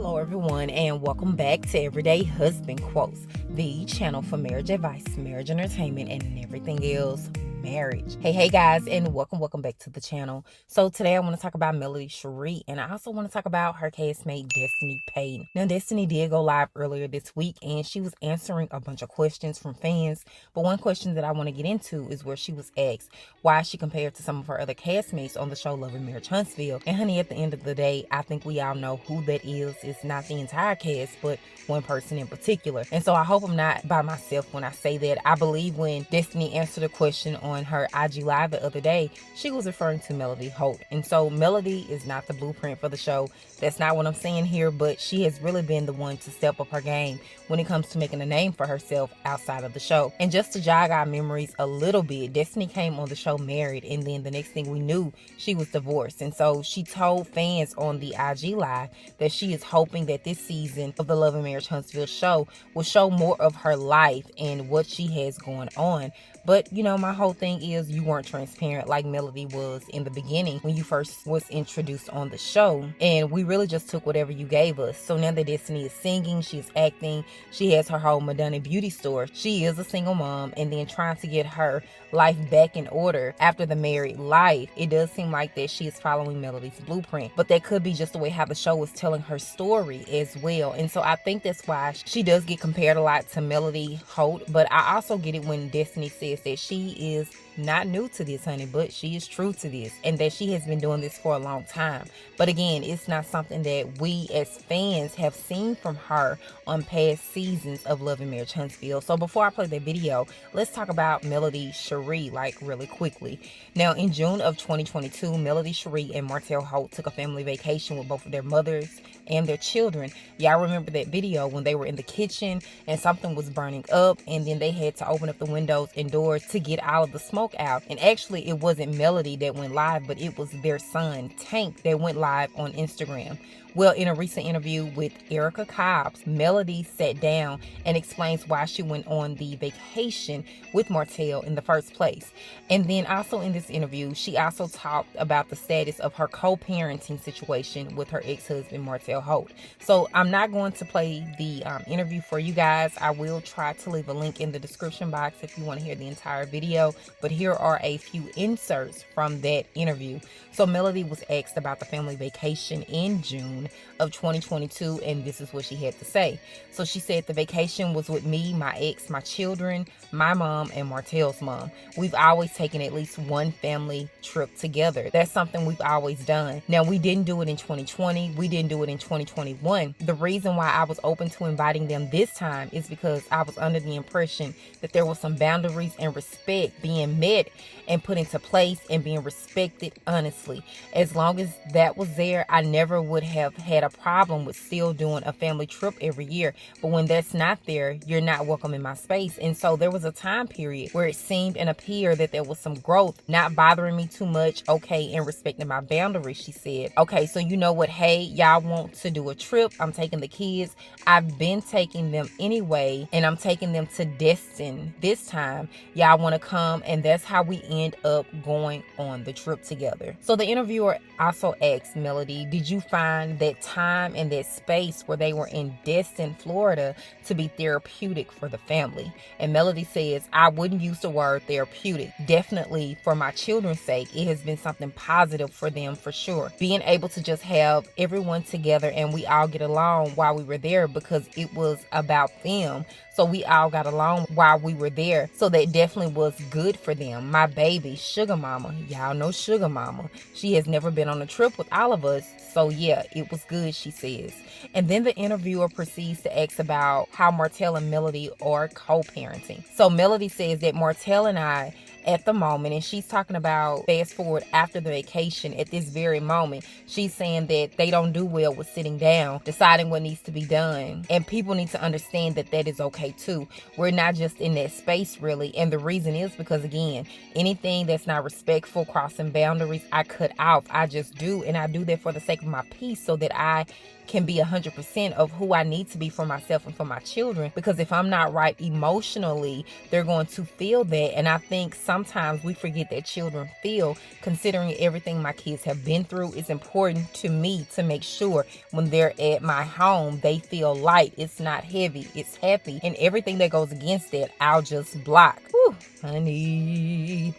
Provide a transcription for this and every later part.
Hello everyone, and welcome back to Everyday Husband Quotes, the channel for marriage advice, marriage entertainment, and everything else marriage. Hey guys, and welcome back to the channel. So today I want to talk about Melody Cherie, and I also want to talk about her castmate Destiny Payton. Now Destiny did go live earlier this week, and she was answering a bunch of questions from fans, but one question that I want to get into is where she was asked why she compared to some of her other castmates on the show Love and Marriage Huntsville. And honey, at the end of the day, I think we all know who that is. It's not the entire cast, but one person in particular. And so I hope I'm not by myself when I say that. I believe when Destiny answered a question on her IG Live the other day, she was referring to Melody Holt. And so Melody is not the blueprint for the show. That's not what I'm saying here, but she has really been the one to step up her game when it comes to making a name for herself outside of the show. And just to jog our memories a little bit, Destiny came on the show married, and then the next thing we knew, she was divorced. And so she told fans on the IG Live that she is hoping that this season of the Love and Marriage Huntsville show will show more of her life and what she has going on. But, you know, my whole thing is you weren't transparent like Melody was in the beginning when you first was introduced on the show. And we really just took whatever you gave us. So now that Destiny is singing, she's acting, she has her whole Madonna beauty store. She is a single mom, and then trying to get her life back in order after the married life. It does seem like that she is following Melody's blueprint. But that could be just the way how the show is telling her story as well. And so I think that's why she does get compared a lot to Melody Holt. But I also get it when Destiny says that she is not new to this, honey, but she is true to this, and that she has been doing this for a long time. But again, it's not something that we as fans have seen from her on past seasons of Love and Marriage Huntsville. So before I play that video, let's talk about Melody Cherie like really quickly. Now in June of 2022, Melody Cherie and Martell Holt took a family vacation with both of their mothers and their children. Y'all remember that video when they were in the kitchen and something was burning up, and then they had to open up the windows and doors to get all of the smoke out. And actually it wasn't Melody that went live, but it was their son Tank that went live on Instagram. Well, in a recent interview with Erica Cobbs, Melody sat down and explains why she went on the vacation with Martell in the first place. And then also in this interview, she also talked about the status of her co-parenting situation with her ex-husband, Martell Holt. So I'm not going to play the interview for you guys. I will try to leave a link in the description box if you want to hear the entire video. But here are a few inserts from that interview. So Melody was asked about the family vacation in June of 2022, and this is what she had to say. So she said the vacation was with me, my ex, my children, my mom, and Martell's mom. We've always taken at least one family trip together. That's something we've always done. Now, we didn't do it in 2020. We didn't do it in 2021. The reason why I was open to inviting them this time is because I was under the impression that there were some boundaries and respect being met and put into place and being respected honestly. As long as that was there, I never would have had a problem with still doing a family trip every year. But when that's not there, you're not welcome in my space. And so there was a time period where it seemed and appeared that there was some growth, not bothering me too much, okay, and respecting my boundaries, she said. Okay, so you know what, hey, y'all want to do a trip, I'm taking the kids. I've been taking them anyway, and I'm taking them to Destin this time. Y'all want to come, and that's how we end up going on the trip together. So the interviewer also asked Melody, did you find that time and that space where they were in Destin, Florida, to be therapeutic for the family? And Melody says, I wouldn't use the word therapeutic. Definitely for my children's sake, it has been something positive for them for sure. Being able to just have everyone together and we all get along while we were there, because it was about them. So we all got along while we were there. So that definitely was good for them. My baby, Sugar Mama, y'all know Sugar Mama. She has never been on a trip with all of us. So yeah, it was good, she says. And then the interviewer proceeds to ask about how Martell and Melody are co-parenting. So Melody says that Martell and I at the moment, and she's talking about fast forward after the vacation, at this very moment, she's saying that they don't do well with sitting down, deciding what needs to be done. And people need to understand that that is okay too. We're not just in that space really. And the reason is because, again, anything that's not respectful, crossing boundaries, I cut off. I just do. And I do that for the sake of my peace, so that I can be 100% of who I need to be for myself and for my children. Because if I'm not right emotionally, they're going to feel that. And I think sometimes we forget that children feel. Considering everything my kids have been through, it's important to me to make sure when they're at my home, they feel light. It's not heavy, it's happy. And everything that goes against that, I'll just block. Whew, honey.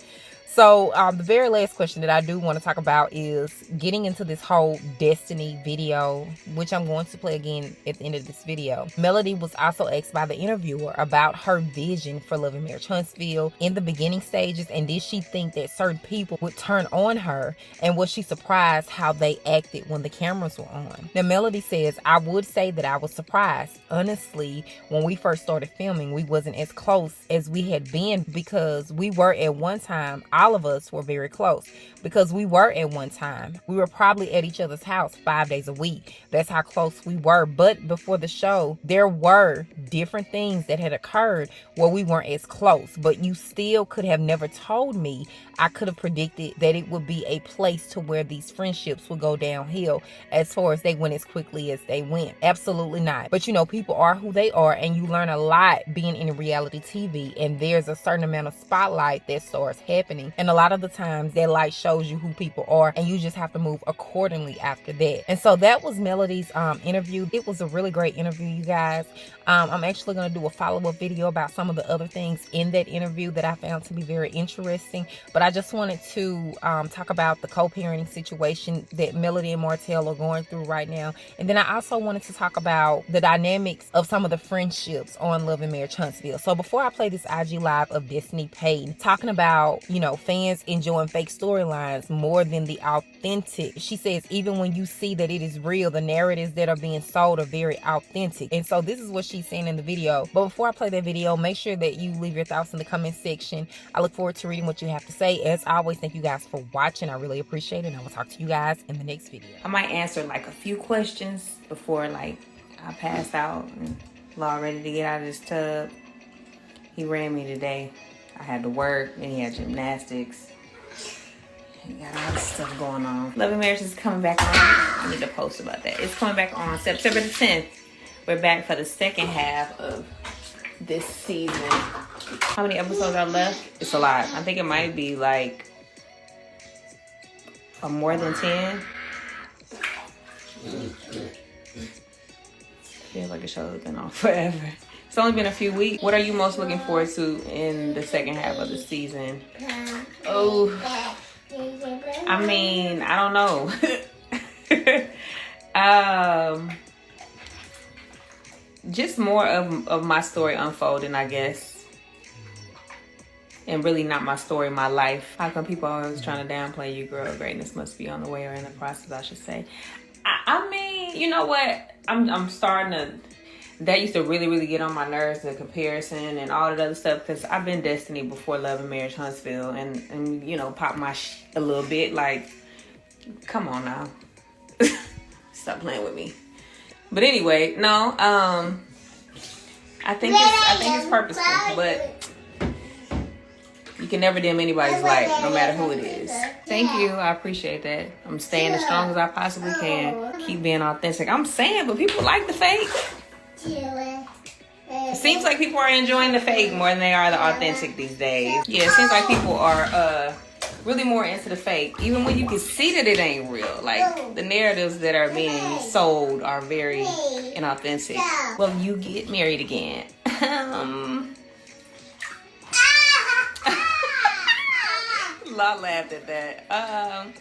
So the very last question that I do want to talk about is getting into this whole Destiny video, which I'm going to play again at the end of this video. Melody was also asked by the interviewer about her vision for Love and Marriage Huntsville in the beginning stages, and did she think that certain people would turn on her, and was she surprised how they acted when the cameras were on. Now Melody says, I would say that I was surprised. Honestly, when we first started filming, we wasn't as close as we had been, because we were at one time, all of us were very close, because we were at one time. We were probably at each other's house 5 days a week. That's how close we were. But before the show, there were different things that had occurred where we weren't as close. But you still could have never told me. I could have predicted that it would be a place to where these friendships would go downhill as far as they went as quickly as they went. Absolutely not. But you know, people are who they are, and you learn a lot being in reality TV, and there's a certain amount of spotlight that starts happening. And a lot of the times that light shows you who people are, and you just have to move accordingly after that. And so that was Melody's interview. It was a really great interview, you guys. I'm actually going to do a follow-up video about some of the other things in that interview that I found to be very interesting. But I just wanted to talk about the co-parenting situation that Melody and Martell are going through right now. And then I also wanted to talk about the dynamics of some of the friendships on Love and Marriage Huntsville. So before I play this IG Live of Destiny Payton talking about, you know, fans enjoying fake storylines more than the authentic, she says even when you see that it is real, the narratives that are being sold are very authentic. And so this is what she's saying in the video. But before I play that video, make sure that you leave your thoughts in the comment section. I look forward to reading what you have to say. As always, thank you guys for watching. I really appreciate it, and I will talk to you guys in the next video. I might answer like a few questions before like I pass out and Law ready to get out of this tub. He ran me today. I had to work, and he had gymnastics. He got all this stuff going on. Love and Marriage is coming back on. I need to post about that. It's coming back on September the 10th. We're back for the second half of this season. How many episodes are left? It's a lot. I think it might be like more than 10. Feels like the show's been on forever. It's only been a few weeks. What are you most looking forward to in the second half of the season? Oh, I mean, I don't know. Just more of my story unfolding, I guess. And really not my story, my life. How come people are always trying to downplay you, girl? Greatness must be on the way, or in the process, I should say. I mean, you know what? I'm starting to... That used to really, really get on my nerves, the comparison and all that other stuff, because I've been Destiny before Love and Marriage Huntsville, and you know, pop my a little bit. Like, come on now. Stop playing with me. But anyway, no, I think it's purposeful, but you can never dim anybody's light, no matter who it is. Thank you. I appreciate that. I'm staying as strong as I possibly can. Keep being authentic. I'm saying, but people like the fake. It seems like people are enjoying the fake more than they are the authentic these days. Yeah, it seems like people are really more into the fake, even when you can see that it ain't real. Like, the narratives that are being sold are very inauthentic. Well, you get married again. Law laughed at that.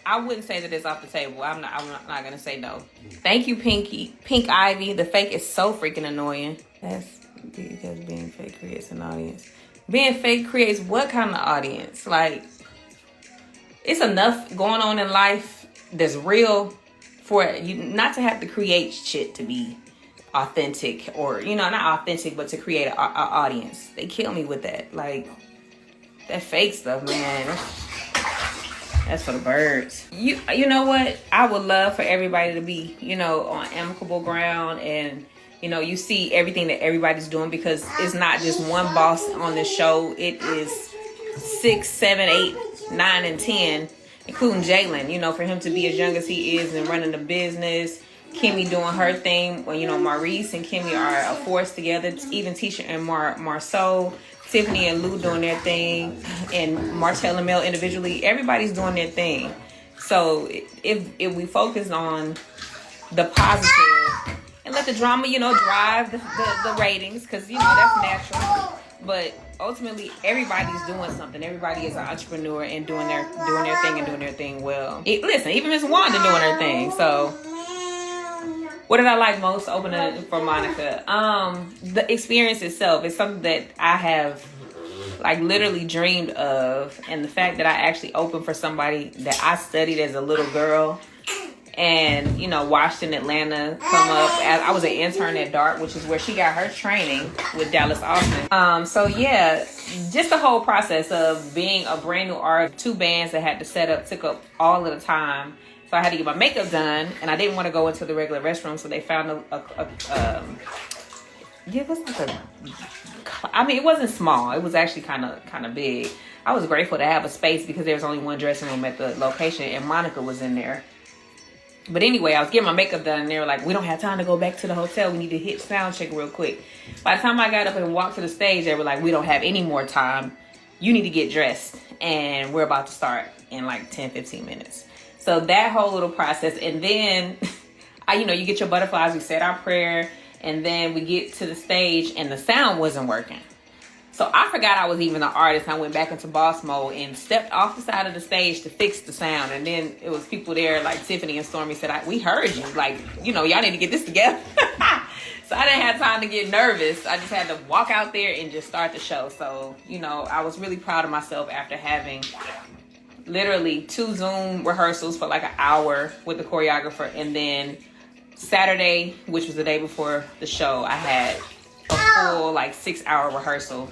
I wouldn't say that it's off the table. I'm not gonna say no. Thank you, Pink Ivy. The fake is so freaking annoying. That's because being fake creates an audience. Being fake creates what kind of audience? Like, it's enough going on in life that's real for you not to have to create shit to be authentic, or, you know, not authentic, but to create an audience. They kill me with that. Like, that fake stuff, man. That's for the birds. You know what? I would love for everybody to be, you know, on amicable ground, and, you know, you see everything that everybody's doing, because it's not just one boss on the show. It is 6, 7, 8, 9, and 10, including Jalen. You know, for him to be as young as he is and running the business, Kimmy doing her thing. Well, you know, Maurice and Kimmy are a force together. Even Tisha and Marsau, Tiffany and Lou doing their thing, and Martell and Mel individually. Everybody's doing their thing. So if we focus on the positive and let the drama, you know, drive the ratings, because, you know, that's natural. But ultimately, everybody's doing something. Everybody is an entrepreneur and doing their thing and doing their thing well. Listen, even Miss Wanda doing her thing. So, what did I like most opening for Monica? The experience itself is something that I have like literally dreamed of, and the fact that I actually opened for somebody that I studied as a little girl, and, you know, watched in Atlanta come up. I was an intern at DART, which is where she got her training with Dallas Austin. So yeah, just the whole process of being a brand new artist, 2 bands that had to set up took up all of the time. So I had to get my makeup done, and I didn't want to go into the regular restroom, so they found it was like I mean, it wasn't small. It was actually kind of big. I was grateful to have a space because there was only one dressing room at the location, and Monica was in there. But anyway, I was getting my makeup done, and they were like, we don't have time to go back to the hotel. We need to hit sound check real quick. By the time I got up and walked to the stage, they were like, we don't have any more time. You need to get dressed, and we're about to start in like 10, 15 minutes. So that whole little process, and then, you get your butterflies, we said our prayer, and then we get to the stage, and the sound wasn't working. So I forgot I was even an artist. I went back into boss mode and stepped off the side of the stage to fix the sound. And then it was people there like Tiffany and Stormi said, we heard you. Like, y'all need to get this together. So I didn't have time to get nervous. I just had to walk out there and just start the show. So, I was really proud of myself after having literally 2 Zoom rehearsals for like an hour with the choreographer. And then Saturday, which was the day before the show, I had a full like 6-hour rehearsal.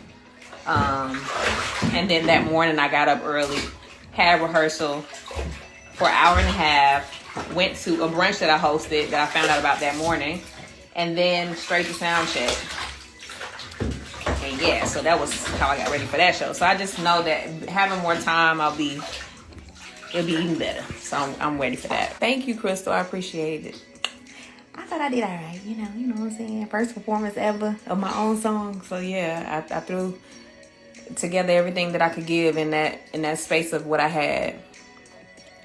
And then that morning I got up early, had rehearsal for an hour and a half, went to a brunch that I hosted that I found out about that morning, and then straight to sound check. And yeah, so that was how I got ready for that show. So I just know that having more time, it'll be even better. So I'm ready for that. Thank you, Crystal. I appreciate it. I thought I did all right, you know what I'm saying? First performance ever of my own song. So yeah, I threw together everything that I could give in that space of what I had.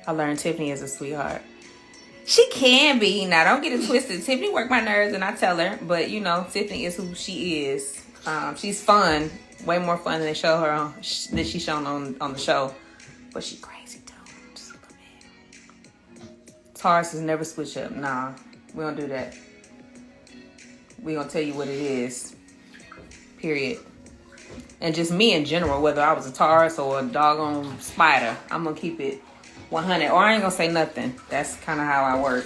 I learned Tiffany is a sweetheart. She can be. Now, don't get it twisted. Tiffany worked my nerves, and I tell her. But, Tiffany is who she is. She's fun. Way more fun than than she's shown on the show. But she crazy, too. Just look at Taurus is never switch up. Nah, we don't do that. We gonna tell you what it is. Period. And just me in general, whether I was a Taurus or a doggone spider, I'm gonna keep it 100. Or I ain't gonna say nothing. That's kind of how I work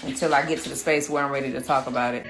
until I get to the space where I'm ready to talk about it.